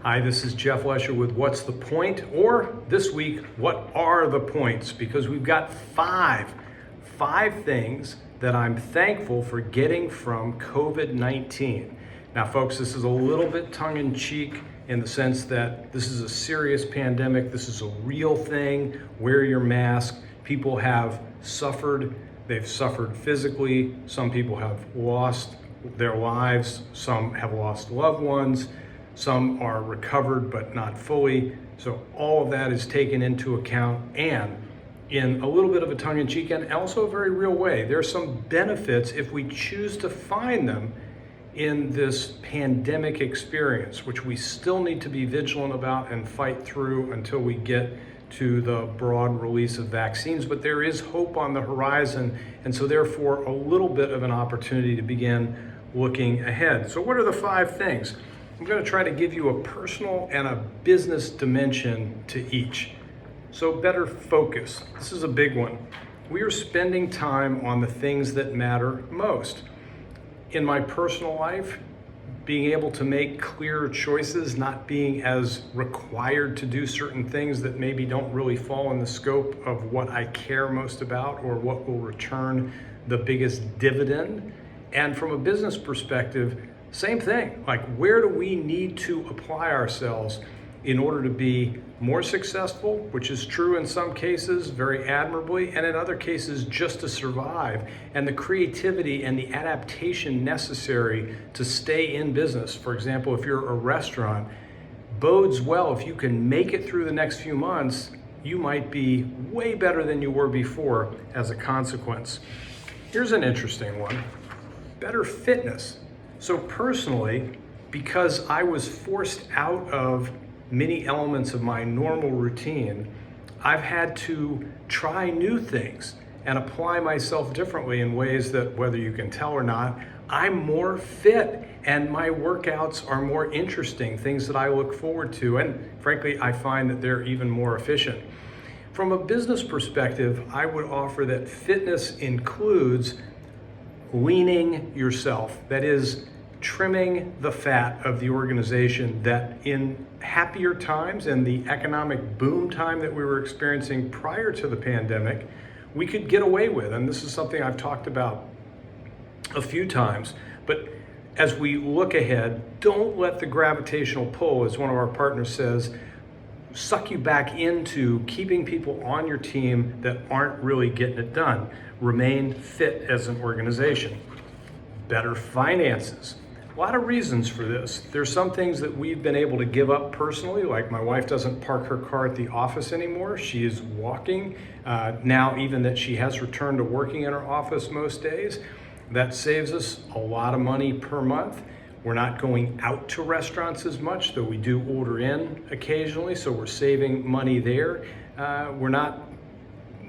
Hi, this is Jeff Lesher with What's the Point? Or this week, what are the points? Because we've got five things that I'm thankful for getting from COVID-19. Now, folks, this is a little bit tongue-in-cheek in the sense that this is a serious pandemic. This is a real thing. Wear your mask. People have suffered. They've suffered physically. Some people have lost their lives. Some have lost loved ones. Some are recovered, but not fully. So all of that is taken into account, and in a little bit of a tongue-in-cheek and also a very real way, there are some benefits if we choose to find them in this pandemic experience, which we still need to be vigilant about and fight through until we get to the broad release of vaccines. But there is hope on the horizon, and so therefore a little bit of an opportunity to begin looking ahead. So what are the five things? I'm going to try to give you a personal and a business dimension to each. So better focus. This is a big one. We are spending time on the things that matter most. In my personal life, being able to make clearer choices, not being as required to do certain things that maybe don't really fall in the scope of what I care most about or what will return the biggest dividend. And from a business perspective, same thing, like where do we need to apply ourselves in order to be more successful, which is true in some cases very admirably, and in other cases just to survive, and the creativity and the adaptation necessary to stay in business. For example, if you're a restaurant, bodes well if you can make it through the next few months, you might be way better than you were before as a consequence. Here's an interesting one, better fitness. So personally, because I was forced out of many elements of my normal routine, I've had to try new things and apply myself differently in ways that, whether you can tell or not, I'm more fit and my workouts are more interesting, things that I look forward to, and frankly, I find that they're even more efficient. From a business perspective, I would offer that fitness includes leaning yourself, that is, trimming the fat of the organization that in happier times and the economic boom time that we were experiencing prior to the pandemic, we could get away with. And this is something I've talked about a few times. But as we look ahead, don't let the gravitational pull, as one of our partners says, suck you back into keeping people on your team that aren't really getting it done. Remain fit as an organization. Better finances. A lot of reasons for this. There's some things that we've been able to give up personally, like my wife doesn't park her car at the office anymore. She is walking now, even that she has returned to working in her office most days. That saves us a lot of money per month. We're not going out to restaurants as much, though we do order in occasionally, so we're saving money there. We're not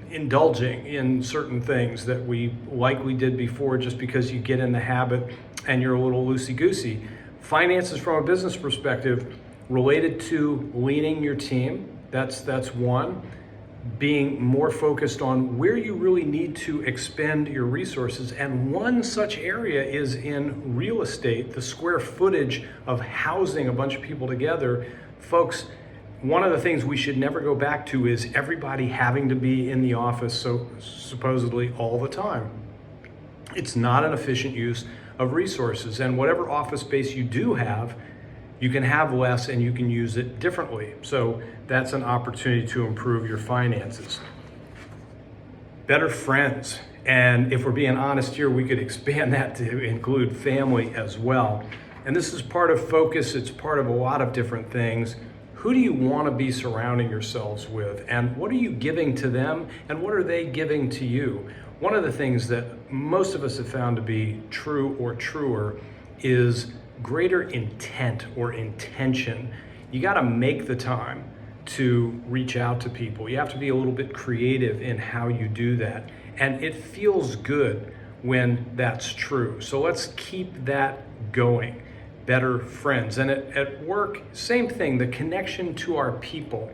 indulging in certain things that we did before just because you get in the habit and you're a little loosey-goosey. Finances from a business perspective related to leaning your team, that's one. Being more focused on where you really need to expend your resources. And one such area is in real estate, the square footage of housing a bunch of people together. Folks, one of the things we should never go back to is everybody having to be in the office so supposedly all the time. It's not an efficient use of resources, and whatever office space you do have, you can have less and you can use it differently. So that's an opportunity to improve your finances. Better friends. And if we're being honest here, we could expand that to include family as well. And this is part of focus. It's part of a lot of different things. Who do you want to be surrounding yourselves with? And what are you giving to them? And what are they giving to you? One of the things that most of us have found to be true or truer is greater intent or intention. You got to make the time to reach out to people. You have to be a little bit creative in how you do that. And it feels good when that's true. So let's keep that going. Better friends. And at work, same thing, the connection to our people.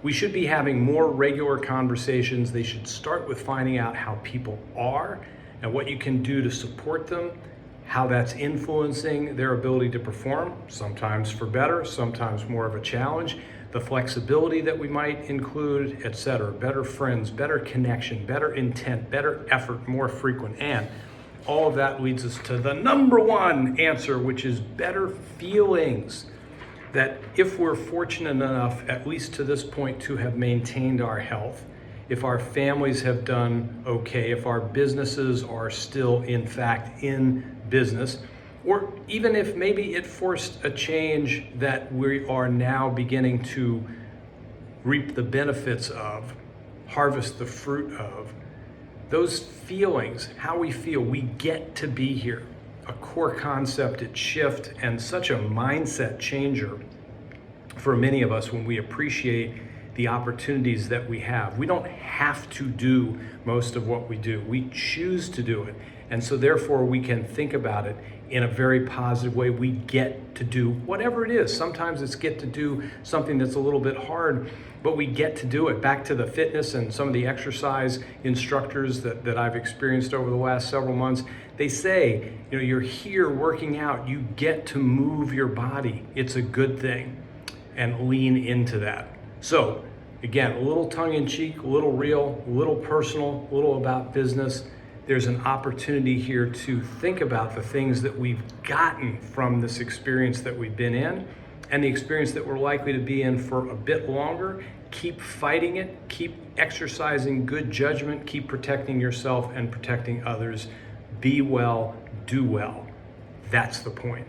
We should be having more regular conversations. They should start with finding out how people are and what you can do to support them, how that's influencing their ability to perform, sometimes for better, sometimes more of a challenge, the flexibility that we might include, etc. Better friends, better connection, better intent, better effort, more frequent, and all of that leads us to the number one answer, which is better feelings. That if we're fortunate enough, at least to this point, to have maintained our health, if our families have done okay, if our businesses are still in fact in business, or even if maybe it forced a change that we are now beginning to reap the benefits of, harvest the fruit of, those feelings, how we feel, we get to be here. A core concept at Shift and such a mindset changer for many of us when we appreciate the opportunities that we have. We don't have to do most of what we do. We choose to do it. And so therefore we can think about it in a very positive way. We get to do whatever it is. Sometimes it's get to do something that's a little bit hard, but we get to do it. Back to the fitness and some of the exercise instructors that I've experienced over the last several months, they say, you're here working out, you get to move your body. It's a good thing, and lean into that. So again, a little tongue-in-cheek, a little real, a little personal, a little about business. There's an opportunity here to think about the things that we've gotten from this experience that we've been in and the experience that we're likely to be in for a bit longer. Keep fighting it, keep exercising good judgment, keep protecting yourself and protecting others. Be well, do well. That's the point.